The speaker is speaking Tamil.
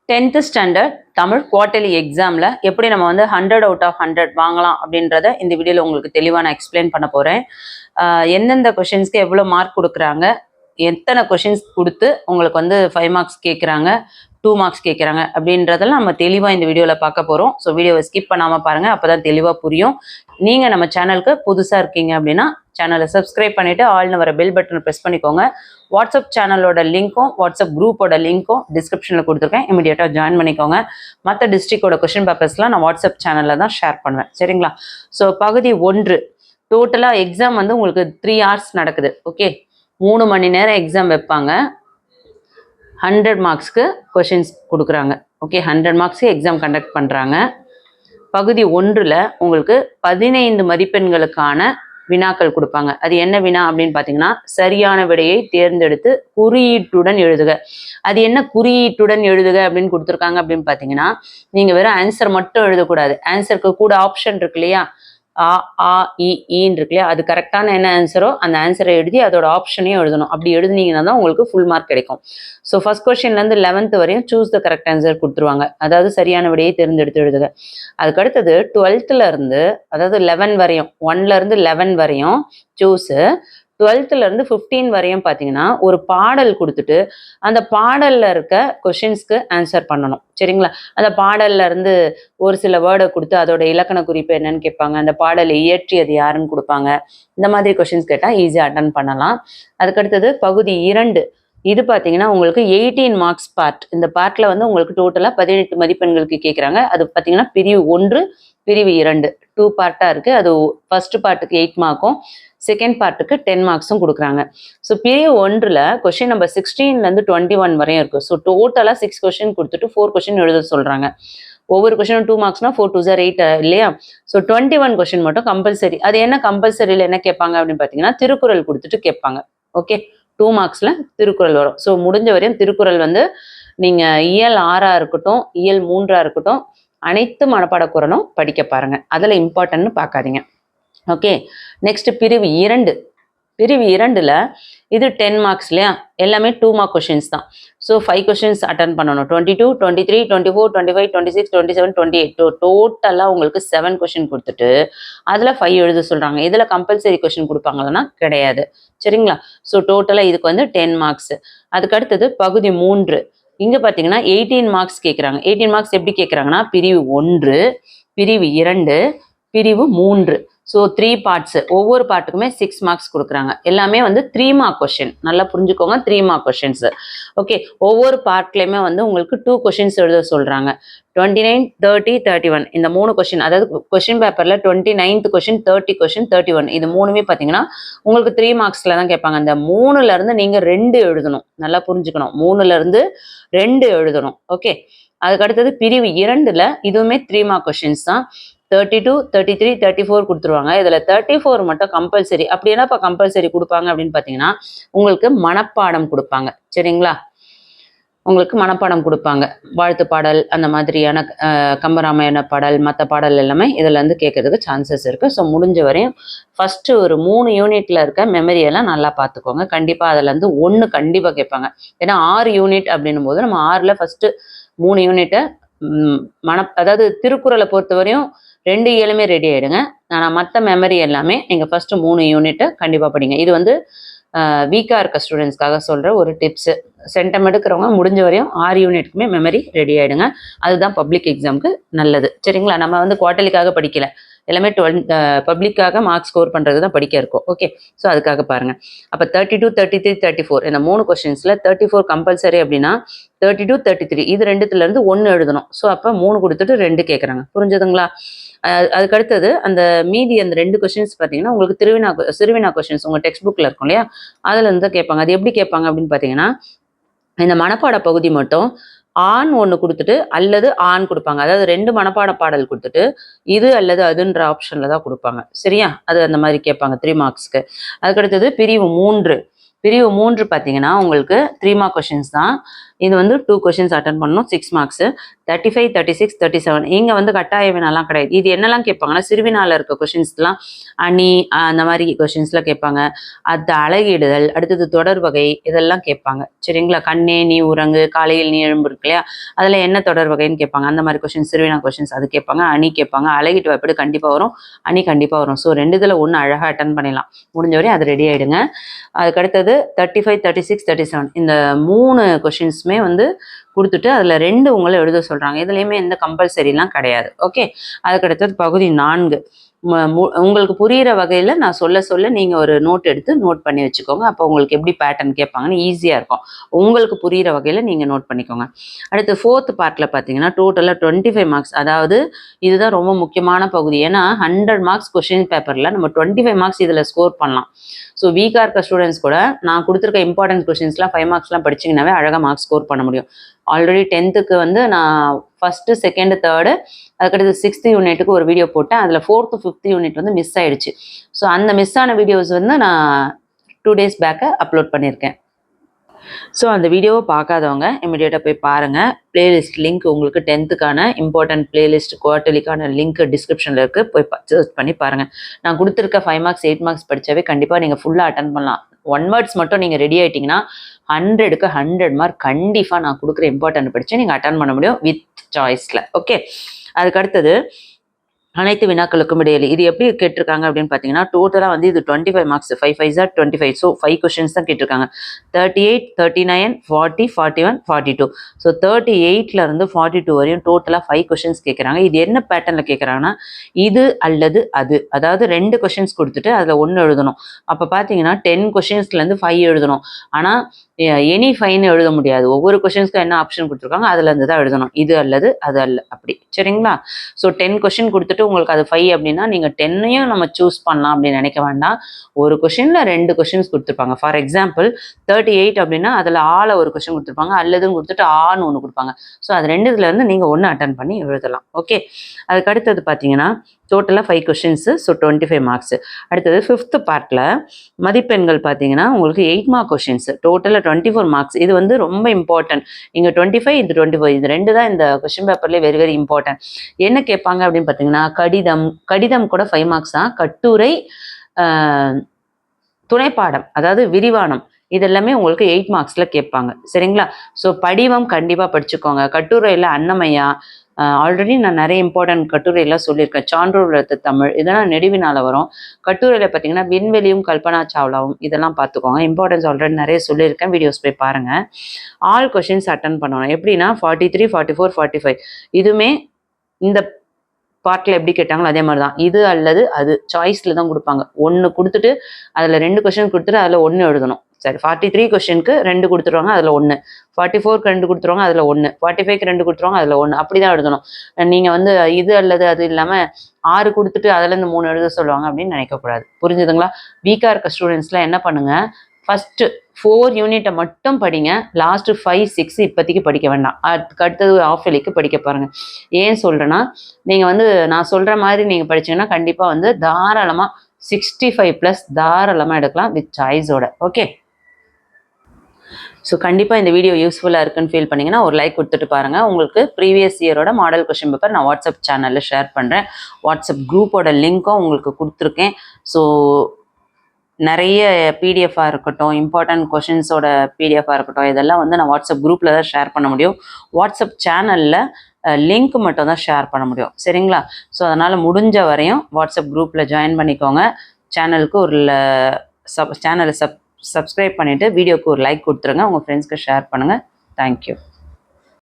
10th ஸ்டாண்டர்ட் தமிழ் குவார்டர்லி எக்ஸாமில் எப்படி நம்ம வந்து 100 அவுட் ஆஃப் 100 வாங்கலாம் அப்படின்றத இந்த வீடியோவில் உங்களுக்கு தெளிவாக நான் எக்ஸ்பிளைன் பண்ண போகிறேன். எந்தெந்த கொஷின்ஸ்க்கு எவ்வளோ மார்க் கொடுக்குறாங்க, எத்தனை கொஷின்ஸ் கொடுத்து உங்களுக்கு வந்து 5 மார்க்ஸ் கேட்குறாங்க, 2 மார்க்ஸ் கேட்குறாங்க அப்படின்றதெல்லாம் நம்ம தெளிவாக இந்த வீடியோவில் பார்க்க போகிறோம். ஸோ வீடியோவை ஸ்கிப் பண்ணாமல் பாருங்கள், அப்போ தான் தெளிவாக புரியும். நீங்கள் நம்ம சேனலுக்கு புதுசாக இருக்கீங்க அப்படின்னா சேனலை சப்ஸ்கிரைப் பண்ணிவிட்டு ஆல்னு வர பெல் பட்டனை ப்ரெஸ் பண்ணிக்கோங்க. வாட்ஸ்அப் சேனலோட லிங்க்கும் வாட்ஸ்அப் குரூப்போட லிங்க்கும் டிஸ்கிரிப்ஷனில் கொடுத்துருக்கேன், இமீடியட்டாக ஜாயின் பண்ணிக்கோங்க. மற்ற டிஸ்ட்ரிக்டோட கொஷின் பேப்பர்ஸ்லாம் நான் வாட்ஸ்அப் சேனலில் தான் ஷேர் பண்ணுவேன், சரிங்களா? ஸோ பகுதி 1 டோட்டலாக எக்ஸாம் வந்து உங்களுக்கு 3 hours நடக்குது. ஓகே, 3 மணி நேரம் எக்ஸாம் வைப்பாங்க. 100 மார்க்ஸ்க்கு கொஷின்ஸ் கொடுக்குறாங்க. ஓகே, 100 மார்க்ஸ்க்கு எக்ஸாம் கண்டக்ட் பண்ணுறாங்க. பகுதி 1ல் உங்களுக்கு 15 மதிப்பெண்களுக்கான வினாக்கள் கொடுப்பாங்க. அது என்ன வினா அப்படின்னு பார்த்தீங்கன்னா, சரியான விடையை தேர்ந்தெடுத்து குறியீட்டுடன் எழுதுக. அது என்ன குறியீட்டுடன் எழுதுக அப்படின்னு கொடுத்துருக்காங்க அப்படின்னு பார்த்தீங்கன்னா, நீங்கள் வெறும் ஆன்சர் மட்டும் எழுதக்கூடாது. ஆன்சருக்கு கூட ஆப்ஷன் இருக்கு இல்லையா, ஈன்னு இருக்கு இல்லையா, அது கரெக்டான என்ன ஆன்சரோ அந்த ஆன்சரை எழுதி அதோட ஆப்ஷனையும் எழுதணும். அப்படி எழுதுனீங்கன்னா தான் உங்களுக்கு ஃபுல் மார்க் கிடைக்கும். ஸோ ஃபர்ஸ்ட் கொஸ்டின்லேருந்து 11th வரையும் சூஸ் த கரெக்ட் ஆன்சர் கொடுத்துருவாங்க. அதாவது சரியான விடையை தேர்ந்தெடுத்து எழுதுக. அதுக்கு அடுத்தது 12th இருந்து, அதாவது 11 வரையும், 1லேருந்து 11 வரையும் சூஸு. 12th இருந்து 15 வரையும் பார்த்தீங்கன்னா ஒரு பாடல் கொடுத்துட்டு அந்த பாடலில் இருக்க கொஷின்ஸ்க்கு ஆன்சர் பண்ணணும், சரிங்களா? அந்த பாடல்ல இருந்து ஒரு சில வேர்டை கொடுத்து அதோட இலக்கண குறிப்பு என்னன்னு கேட்பாங்க, அந்த பாடலை இயற்றியது யாருன்னு கொடுப்பாங்க. இந்த மாதிரி கொஷின்ஸ் கேட்டால் ஈஸியாக அட்டன் பண்ணலாம். அதுக்கடுத்தது பகுதி 2. இது பார்த்தீங்கன்னா உங்களுக்கு 18 மார்க்ஸ் பார்ட். இந்த பார்ட்டில் வந்து உங்களுக்கு டோட்டலாக 18 மதிப்பெண்களுக்கு கேட்குறாங்க. அது பார்த்தீங்கன்னா பிரிவு 1 பிரிவு 2 2 பார்ட்டாக இருக்குது. அது ஃபர்ஸ்ட் பார்ட்டுக்கு 8 மார்க்கும் செகண்ட் பார்ட்டுக்கு 10 மார்க்ஸும் கொடுக்குறாங்க. ஸோ பிரிவு 1ல் கொஷின் நம்பர் 16லேருந்து 21 வரையும் இருக்குது. ஸோ டோட்டலாக 6 கொஷின் கொடுத்துட்டு 4 கொஷின் எழுத சொல்கிறாங்க. ஒவ்வொரு கொஷினும் 2 மார்க்ஸ்னா 4 2 8 இல்லையா? ஸோ 21 கொஷின் மட்டும் கம்பல்சரி. அது என்ன கம்பல்சரியில் என்ன கேட்பாங்க அப்படின்னு பார்த்தீங்கன்னா, திருக்குறள் கொடுத்துட்டு கேட்பாங்க. ஓகே, 2 மார்க்ஸில் திருக்குறள் வரும். ஸோ முடிஞ்ச வரையும் திருக்குறள் வந்து நீங்கள் இயல் 6 இருக்கட்டும், இயல் 3 இருக்கட்டும், அனைத்து மனப்பாடக்குறளும் படிக்க பாருங்கள். அதில் இம்பார்ட்டன்ட்னு பார்க்காதீங்க. ஓகே, நெக்ஸ்ட் பிரிவு 2. பிரிவு 2ல் இது 10 மார்க்ஸ் இல்லையா, எல்லாமே 2 மார்க் கொஷின்ஸ் தான். ஸோ 5 கொஷின்ஸ் அட்டன் பண்ணணும். 22 23 24 25 26 27 28 டோட்டலாக உங்களுக்கு 7 கொஷின் கொடுத்துட்டு அதில் 5 எழுத சொல்கிறாங்க. இதில் கம்பல்சரி கொஷின் கொடுப்பாங்களன்னா கிடையாது, சரிங்களா? ஸோ டோட்டலாக இதுக்கு வந்து 10 மார்க்ஸ். அதுக்கு அடுத்தது பகுதி 3. இங்கே பார்த்தீங்கன்னா 18 மார்க்ஸ் கேட்குறாங்க. 18 மார்க்ஸ் எப்படி கேட்குறாங்கன்னா, பிரிவு 1 பிரிவு 2 பிரிவு 3. So 3 parts. ஒவ்வொரு பார்ட்டுக்குமே 6 மார்க்ஸ் கொடுக்குறாங்க. எல்லாமே வந்து 3 மார்க் கொஷின். நல்லா புரிஞ்சுக்கோங்க, 3 மார்க் கொஷின்ஸ். ஓகே, ஒவ்வொரு பார்ட்லேயுமே வந்து உங்களுக்கு 2 கொஷின்ஸ் எழுத சொல்கிறாங்க. 29 30 31 இந்த 3 கொஷின், அதாவது கொஷின் பேப்பரில் 29th கொஷின் 30 கொஷின் 31 இது 3மே பார்த்தீங்கன்னா உங்களுக்கு 3 மார்க்ஸில் தான் கேட்பாங்க. அந்த 3லேருந்து நீங்கள் 2 எழுதணும். நல்லா புரிஞ்சுக்கணும், 3லேருந்து 2 எழுதணும். ஓகே, அதுக்கு அடுத்தது பிரிவு 2ல் இதுவுமே 3 மார்க் கொஷின்ஸ் தான். 32 33 34 கொடுத்துருவாங்க. இதில் 34 மட்டும் கம்பல்சரி. அப்படி என்ன இப்போ கம்பல்சரி கொடுப்பாங்க அப்படின்னு பார்த்தீங்கன்னா, உங்களுக்கு மனப்பாடம் கொடுப்பாங்க, சரிங்களா? உங்களுக்கு மனப்பாடம் கொடுப்பாங்க. வாழ்த்து பாடல், அந்த மாதிரியான கம்பராமாயண பாடல், மற்ற பாடல் எல்லாமே இதில் வந்து கேட்கறதுக்கு சான்சஸ் இருக்குது. ஸோ முடிஞ்ச வரையும் ஃபஸ்ட்டு ஒரு 3 யூனிட்டில் இருக்க மெமரியெல்லாம் நல்லா பார்த்துக்கோங்க. கண்டிப்பாக அதில் வந்து 1 கண்டிப்பாக கேட்பாங்க. ஏன்னா 6 யூனிட் அப்படின்னும் போது நம்ம 6ல் ஃபஸ்ட்டு 3 யூனிட்டை அதாவது திருக்குறளை பொறுத்தவரையும் 2 இயலுமே ரெடி ஆகிடுங்க. ஆனால் மற்ற மெமரி எல்லாமே நீங்கள் ஃபஸ்ட்டு 3 யூனிட்டை கண்டிப்பாக படிங்க. இது வந்து வீக்காக இருக்க ஸ்டூடெண்ட்ஸ்க்காக சொல்கிற ஒரு டிப்ஸு. சென்டம் எடுக்கிறவங்க முடிஞ்ச வரையும் 6 யூனிட்டுக்குமே மெமரி ரெடி ஆகிடுங்க. அதுதான் பப்ளிக் எக்ஸாமுக்கு நல்லது, சரிங்களா? நம்ம வந்து குவார்டர்லிக்காக படிக்கலை, எல்லாமே பப்ளிக்காக மார்க் ஸ்கோர் பண்ணுறது தான் படிக்க இருக்கும். ஓகே, ஸோ அதுக்காக பாருங்கள். அப்போ 32 33 34 இந்த 3 கொஷின்ஸில் 34 கம்பல்சரி அப்படின்னா 32 33 இது 2த்துலேருந்து 1 எழுதணும். ஸோ அப்போ 3 கொடுத்துட்டு 2 கேட்குறாங்க. புரிஞ்சுதுங்களா? அதுக்கடுத்தது அந்த மீதி அந்த 2 கொஷின்ஸ் பார்த்தீங்கன்னா உங்களுக்கு சிறுவினா கொஷின்ஸ் உங்கள் டெக்ஸ்ட் புக்கில் இருக்கும் இல்லையா, அதில் இருந்து தான் கேட்பாங்க. அது எப்படி கேட்பாங்க அப்படின்னு பார்த்தீங்கன்னா, இந்த மனப்பாட பகுதி மட்டும் ஆண் 1 கொடுத்துட்டு அல்லது ஆண் கொடுப்பாங்க. அதாவது 2 மனப்பாட பாடல் கொடுத்துட்டு இது அல்லது அதுன்ற ஆப்ஷனில் தான் கொடுப்பாங்க, சரியா? அது அந்த மாதிரி கேட்பாங்க 3 மார்க்ஸ்க்கு. அதுக்கடுத்தது பிரிவு 3. பிரிவு 3 பார்த்தீங்கன்னா உங்களுக்கு 3 மார்க் கொஷின்ஸ் தான். இது வந்து 2 கொஷின்ஸ் அட்டன் பண்ணணும் 6 மார்க்ஸு. 35, 36, 37 இங்கே வந்து கட்டாய வினாலாம் கிடையாது. இது என்னெல்லாம் கேட்பாங்கன்னா சிறுவினால இருக்க கொஷின்ஸ்லாம் அணி அந்த மாதிரி கொஷின்ஸ்லாம் கேட்பாங்க. அது அழகிடுதல், அடுத்தது தொடர் வகை இதெல்லாம் கேட்பாங்க. சரிங்களா? கண்ணே நீ உறங்கு, காலையில் நீ எழும்பு இருக்கு இல்லையா, அதில் என்ன தொடர் வகைன்னு கேட்பாங்க. அந்த மாதிரி கொஷின்ஸ் சிறுவினா கொஷின்ஸ் அது கேட்பாங்க. அணி கேட்பாங்க. அழகிட்டு வாய்ப்பாடு கண்டிப்பாக வரும், அணி கண்டிப்பாக வரும். ஸோ 2 இதில் ஒன்று அழகாக அட்டன் பண்ணிடலாம். முடிஞ்ச வரையும் அது ரெடி ஆகிடுங்க. அதுக்கடுத்தது 35, 36, 37 இந்த 3 கொஷின்ஸுமே வந்து கொடுத்துட்டு அதில் 2 உங்களை எழுத சொல்கிறாங்க. இதுலேயுமே எந்த கம்பல்சரிலாம் கிடையாது. ஓகே. அதுக்கடுத்தது பகுதி 4 உங்களுக்கு புரிகிற வகையில் நான் சொல்ல நீங்கள் ஒரு நோட் எடுத்து நோட் பண்ணி வச்சுக்கோங்க. அப்போ உங்களுக்கு எப்படி பேட்டர்ன் கேட்பாங்கன்னு ஈஸியாக இருக்கும். உங்களுக்கு புரிகிற வகையில் நீங்கள் நோட் பண்ணிக்கோங்க. அடுத்து 4th பார்ட்டில் பார்த்தீங்கன்னா டோட்டலாக 25 மார்க்ஸ். அதாவது இதுதான் ரொம்ப முக்கியமான பகுதி. ஏன்னா 100 மார்க்ஸ் கொஷின் பேப்பரில் நம்ம 25 மார்க்ஸ் இதில் ஸ்கோர் பண்ணலாம். ஸோ வீக்காக இருக்க ஸ்டூடெண்ட்ஸ் கூட நான் கொடுத்துருக்க இம்பார்ட்டன்ட் கொஷின்ஸ்லாம் 5 மார்க்ஸ்லாம் படிச்சிங்கனாவே அழகாக மார்க்ஸ் ஸ்கோர் பண்ண முடியும். ஆல்ரெடி 10th வந்து நான் ஃபஸ்ட்டு, செகண்டு, தேர்டு, அதுக்கடுத்து 6th யூனிட்டுக்கு ஒரு வீடியோ போட்டேன். அதில் 4th, 5th யூனிட் வந்து மிஸ் ஆகிடுச்சு. ஸோ அந்த மிஸ் ஆன வீடியோஸ் வந்து நான் 2 days பேக்கை அப்லோட் பண்ணியிருக்கேன். ஸோ அந்த வீடியோவை பார்க்காதவங்க இமிடியேட்டாக போய் பாருங்கள். பிளேலிஸ்ட் லிங்க் உங்களுக்கு 10th இம்பார்ட்டன்ட் பிளேலிஸ்ட் குவார்ட்டர்லிக்கான லிங்க் டிஸ்கிரிப்ஷனில் இருக்குது. போய் சர்ச் பண்ணி பாருங்கள். நான் கொடுத்துருக்க 5 மார்க்ஸ் 8 மார்க்ஸ் படித்தாவே கண்டிப்பாக நீங்கள் ஃபுல்லாக அட்டன் பண்ணலாம். 1 words மட்டும் நீங்கள் ரெடி ஆகிட்டிங்கன்னா 100க்கு 100 மார்க் கண்டிப்பாக நான் கொடுக்குற இம்பார்ட்டன்ட் படித்து நீங்கள் அட்டன் பண்ண முடியும் வித் சாய்ஸில். ஓகே. அதுக்கு அடுத்தது அனைத்து வினாக்களுக்கும் இடையில இது எப்படி கேட்டிருக்காங்க அப்படின்னு பார்த்தீங்கன்னா டோட்டலாக வந்து இது 25 marks. 5 5s are 25. So 5 questions தான் கேட்டிருக்காங்க. 38, 39, 40, 41, 42. ஸோ 38லேருந்து 42 வரையும் டோட்டலாக 5 கொஷின்ஸ் கேட்குறாங்க. இது என்ன பேட்டர்னில் கேட்குறாங்கன்னா இது அல்லது அது, அதாவது 2 கொஷின்ஸ் கொடுத்துட்டு அதில் 1 எழுதணும். அப்போ பார்த்தீங்கன்னா 10 கொஷின்ஸ்லேருந்து 5 எழுதணும். ஆனால் எனி 5 எழுத முடியாது. ஒவ்வொரு கொஷின்ஸ்க்கும் என்ன ஆப்ஷன் கொடுத்துருக்காங்க அதுலேருந்து தான் எழுதணும். இது அல்லது அது அல்ல அப்படி. சரிங்களா? ஸோ 10 கொஷின் கொடுத்துட்டு உங்களுக்கு அது 5 அப்படின்னா நீங்கள் 10ஐயும் நம்ம சூஸ் பண்ணலாம் அப்படின்னு நினைக்க வேண்டாம். ஒரு கொஷினில் 2 கொஷின்ஸ் கொடுத்துருப்பாங்க. ஃபார் எக்ஸாம்பிள் 38 அப்படின்னா அதில் ஆள ஒரு கொஷின் கொடுத்துருப்பாங்க, அல்லதுன்னு கொடுத்துட்டு ஆன்னு ஒன்று கொடுப்பாங்க. ஸோ அது 2 இதுலேருந்து நீங்கள் 1 அட்டன் பண்ணி எழுதலாம். ஓகே. அதுக்கு அடுத்தது பார்த்தீங்கன்னா டோட்டலாக 5 கொஷின்ஸு. So 25 marks. அடுத்தது 5th பார்ட்டில் மதிப்பெண்கள் பார்த்தீங்கன்னா உங்களுக்கு 8 மார்க் கொஷின்ஸு. டோட்டலாக 24 மார்க்ஸ். இது வந்து ரொம்ப இம்பார்ட்டன்ட். இங்கே 25 இது 24 இது 2 தான் இந்த கொஷின் பேப்பர்லேயே வெரி வெரி இம்பார்ட்டன்ட். என்ன கேட்பாங்க அப்படின்னு பார்த்தீங்கன்னா கடிதம் கூட 5 மார்க்ஸ் தான். கட்டுரை, துணைப்பாடம் அதாவது விரிவானம் இதெல்லாமே உங்களுக்கு 8 மார்க்ஸில் கேட்பாங்க. சரிங்களா? ஸோ படிவம் கண்டிப்பாக படிச்சுக்கோங்க. கட்டுரையில் அன்னமையா ஆல்ரெடி நான் நிறைய இம்பார்ட்டன்ட் கட்டுரையெல்லாம் சொல்லியிருக்கேன். சான்றோர் தமிழ் இதெல்லாம் நெடுவினால வரும். கட்டுரையில் பார்த்தீங்கன்னா விண்வெளியும் கல்பனா சாவ்லாவும் இதெல்லாம் பார்த்துக்கோங்க. இம்பார்ட்டன்ஸ் ஆல்ரெடி நிறைய சொல்லியிருக்கேன். வீடியோஸ் போய் பாருங்கள். ஆல் கொஷின்ஸ் அட்டன் பண்ணணும். எப்படின்னா 43, 44, 45 இதுவுமே இந்த பார்ட்டில் எப்படி கேட்டாங்களோ அதே மாதிரி தான். இது அல்லது அது சாய்ஸில் தான் கொடுப்பாங்க. 1 கொடுத்துட்டு அதில் 2 கொஷின் கொடுத்துட்டு அதில் 1 எழுதணும். சரி, 43 கொஷினுக்கு 2 கொடுத்துருவாங்க அதில் 1, 44க்கு 2 கொடுத்துருவாங்க அதில் 1, 45க்கு 2 கொடுத்துருவாங்க அதில் 1 அப்படி தான் எழுதணும். நீங்கள் வந்து இது அல்லது அது இல்லாமல் 6 கொடுத்துட்டு அதுலேருந்து 3 எழுத சொல்லுவாங்க அப்படின்னு நினைக்கக்கூடாது. புரிஞ்சுதுங்களா? வீக்காக இருக்க ஸ்டூடெண்ட்ஸ்லாம் என்ன பண்ணுங்கள், ஃபஸ்ட்டு 4 யூனிட்டை மட்டும் படிங்க. லாஸ்ட்டு 5, 6 இப்போதைக்கு படிக்க வேண்டாம். அதுக்கு அடுத்தது ஆஃப் இயர்லிக்கு படிக்க பாருங்கள். ஏன் சொல்கிறேன்னா நீங்கள் வந்து நான் சொல்கிற மாதிரி நீங்கள் படிச்சிங்கன்னா கண்டிப்பாக வந்து தாராளமாக 65+ தாராளமாக எடுக்கலாம் வித் சாய்ஸோட. ஓகே. ஸோ கண்டிப்பாக இந்த வீடியோ யூஸ்ஃபுல்லாக இருக்குன்னு ஃபீல் பண்ணிங்கன்னா ஒரு லைக் கொடுத்துட்டு பாருங்கள். உங்களுக்கு ப்ரீவியஸ் இயரோட மாடல் கொஷின் பேப்பர் நான் வாட்ஸ்அப் சேனலில் ஷேர் பண்ணுறேன். வாட்ஸ்அப் குரூப்போட லிங்க்கும் உங்களுக்கு கொடுத்துருக்கேன். ஸோ நிறைய பிடிஎஃபாக இருக்கட்டும், இம்பார்ட்டன்ட் கொஷின்ஸோட பிடிஎஃபாக இருக்கட்டும், இதெல்லாம் வந்து நான் வாட்ஸ்அப் குரூப்பில் தான் ஷேர் பண்ண முடியும். வாட்ஸ்அப் சேனலில் லிங்க் மட்டும் தான் ஷேர் பண்ண முடியும். சரிங்களா? ஸோ அதனால் முடிஞ்ச வரையும் வாட்ஸ்அப் குரூப்பில் ஜாயின் பண்ணிக்கோங்க. சேனலுக்கு ஒரு சேனலை சப்ஸ்கிரைப் பண்ணிவிட்டு வீடியோக்கு ஒரு லைக் கொடுத்துருங்க. உங்கள் ஃப்ரெண்ட்ஸ்க்கு ஷேர் பண்ணுங்கள். தேங்க்யூ.